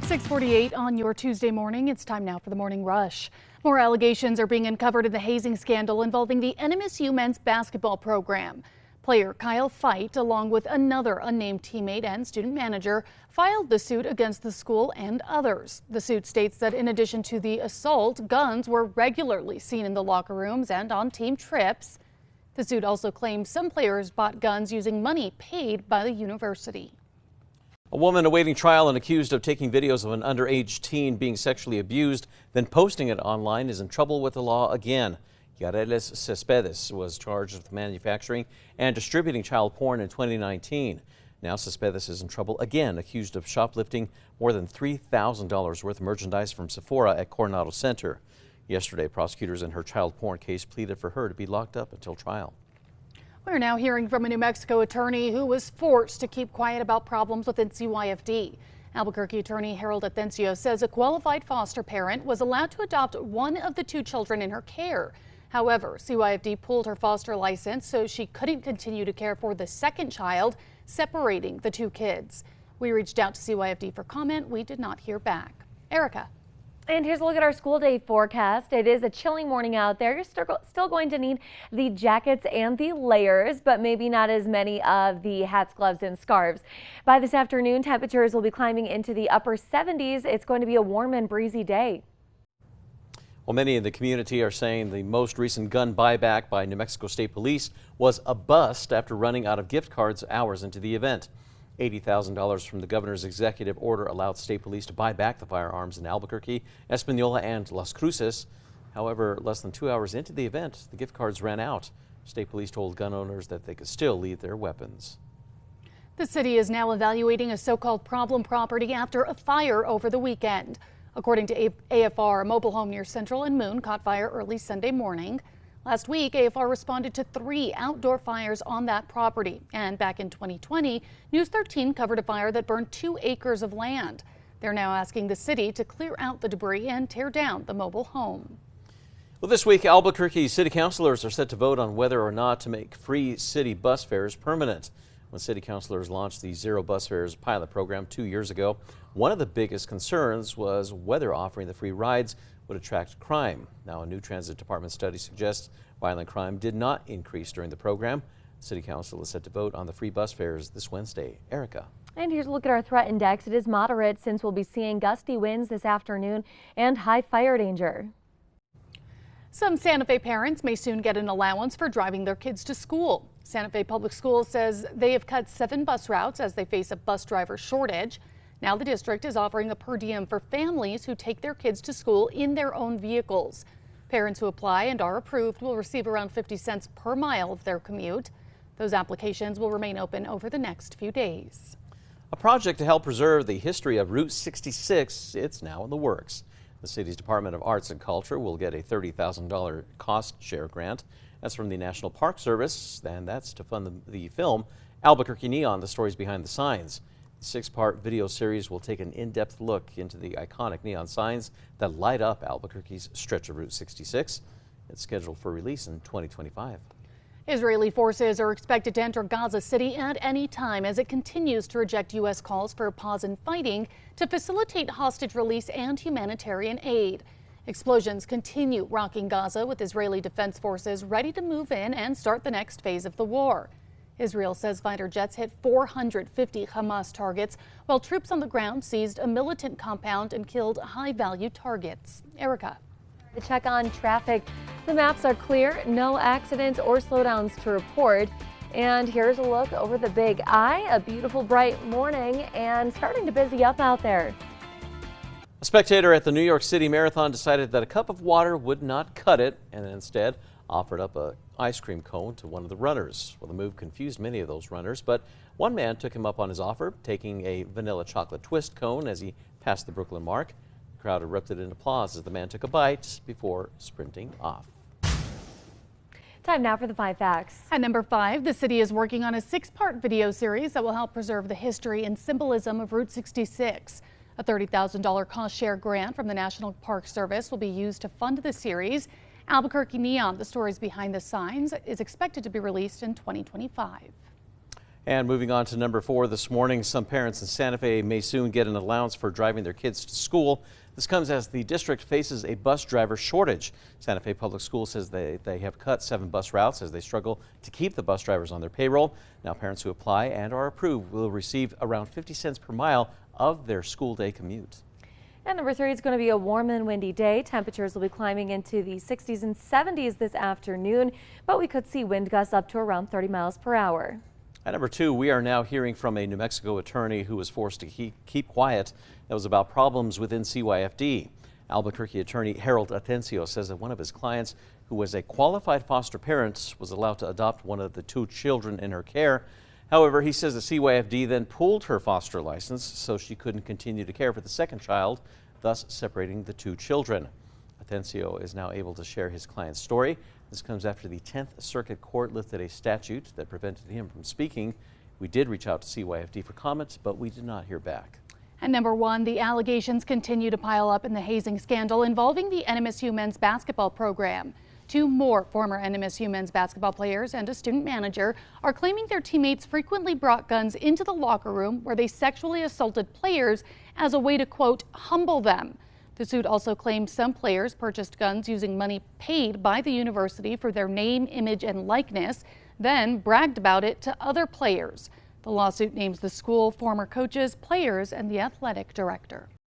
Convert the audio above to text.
6:48 on your Tuesday morning. It's time now for the morning rush. More allegations are being uncovered in the hazing scandal involving the NMSU men's basketball program. Player Kyle Feit, along with another unnamed teammate and student manager, filed the suit against the school and others. The suit states that in addition to the assault, guns were regularly seen in the locker rooms and on team trips. The suit also claims some players bought guns using money paid by the university. A woman awaiting trial and accused of taking videos of an underage teen being sexually abused, then posting it online, is in trouble with the law again. Yareles Cespedes was charged with manufacturing and distributing child porn in 2019. Now Cespedes is in trouble again, accused of shoplifting more than $3,000 worth of merchandise from Sephora at Coronado Center. Yesterday, prosecutors in her child porn case pleaded for her to be locked up until trial. We're now hearing from a New Mexico attorney who was forced to keep quiet about problems within CYFD. Albuquerque attorney Harold Atencio says a qualified foster parent was allowed to adopt one of the two children in her care. However, CYFD pulled her foster license so she couldn't continue to care for the second child, separating the two kids. We reached out to CYFD for comment. We did not hear back. Erica. And here's a look at our school day forecast. It is a chilly morning out there. You're still going to need the jackets and the layers, but maybe not as many of the hats, gloves, and scarves. By this afternoon, temperatures will be climbing into the upper 70s. It's going to be a warm and breezy day. Well, many in the community are saying the most recent gun buyback by New Mexico State Police was a bust after running out of gift cards hours into the event. $80,000 from the governor's executive order allowed state police to buy back the firearms in Albuquerque, Espanola, and Las Cruces. However, less than 2 hours into the event, the gift cards ran out. State police told gun owners that they could still leave their weapons. The city is now evaluating a so-called problem property after a fire over the weekend. According to AFR, a mobile home near Central and Moon caught fire early Sunday morning. Last week, AFR responded to 3 outdoor fires on that property. And back in 2020, News 13 covered a fire that burned 2 acres of land. They're now asking the city to clear out the debris and tear down the mobile home. Well, this week, Albuquerque city councilors are set to vote on whether or not to make free city bus fares permanent. When city councilors launched the Zero Bus Fares pilot program 2 years ago, one of the biggest concerns was whether offering the free rides would attract crime. Now, a new transit department study suggests violent crime did not increase during the program. City Council is set to vote on the free bus fares this Wednesday. Erica. And here's a look at our threat index. It is moderate since we'll be seeing gusty winds this afternoon and high fire danger. Some Santa Fe parents may soon get an allowance for driving their kids to school. Santa Fe Public Schools says they have cut 7 bus routes as they face a bus driver shortage. Now the district is offering a per diem for families who take their kids to school in their own vehicles. Parents who apply and are approved will receive around 50 cents per mile of their commute. Those applications will remain open over the next few days. A project to help preserve the history of Route 66, it's now in the works. The city's Department of Arts and Culture will get a $30,000 cost share grant. That's from the National Park Service, and that's to fund the film Albuquerque Neon, the stories behind the signs. The 6-part video series will take an in-depth look into the iconic neon signs that light up Albuquerque's stretch of Route 66. It's scheduled for release in 2025. Israeli forces are expected to enter Gaza City at any time as it continues to reject U.S. calls for a pause in fighting to facilitate hostage release and humanitarian aid. Explosions continue rocking Gaza, with Israeli defense forces ready to move in and start the next phase of the war. Israel says fighter jets hit 450 Hamas targets, while troops on the ground seized a militant compound and killed high-value targets. Erica. To check on traffic, the maps are clear, no accidents or slowdowns to report. And here's a look over the Big I, a beautiful bright morning and starting to busy up out there. A spectator at the New York City Marathon decided that a cup of water would not cut it and instead offered up an ice cream cone to one of the runners. Well, the move confused many of those runners, but one man took him up on his offer, taking a vanilla chocolate twist cone as he passed the Brooklyn mark. The crowd erupted in applause as the man took a bite before sprinting off. Time now for the 5 facts. At number 5, the city is working on a 6-part video series that will help preserve the history and symbolism of Route 66. A $30,000 cost share grant from the National Park Service will be used to fund the series. Albuquerque Neon, the stories behind the signs, is expected to be released in 2025. And moving on to number 4 this morning, some parents in Santa Fe may soon get an allowance for driving their kids to school. This comes as the district faces a bus driver shortage. Santa Fe Public Schools says they have cut 7 bus routes as they struggle to keep the bus drivers on their payroll. Now parents who apply and are approved will receive around 50 cents per mile of their school day commute. And number 3, it's going to be a warm and windy day. Temperatures will be climbing into the 60s and 70s this afternoon, but we could see wind gusts up to around 30 miles per hour. At number 2, we are now hearing from a New Mexico attorney who was forced to keep quiet. That was about problems within CYFD. Albuquerque attorney Harold Atencio says that one of his clients, who was a qualified foster parent, was allowed to adopt one of the 2 children in her care. However, he says the CYFD then pulled her foster license so she couldn't continue to care for the second child, thus separating the 2 children. Atencio is now able to share his client's story. This comes after the 10th Circuit Court lifted a statute that prevented him from speaking. We did reach out to CYFD for comments, but we did not hear back. And number 1, the allegations continue to pile up in the hazing scandal involving the NMSU men's basketball program. 2 more former NMSU men's basketball players and a student manager are claiming their teammates frequently brought guns into the locker room where they sexually assaulted players as a way to, quote, humble them. The suit also claims some players purchased guns using money paid by the university for their name, image, and likeness, then bragged about it to other players. The lawsuit names the school, former coaches, players, and the athletic director.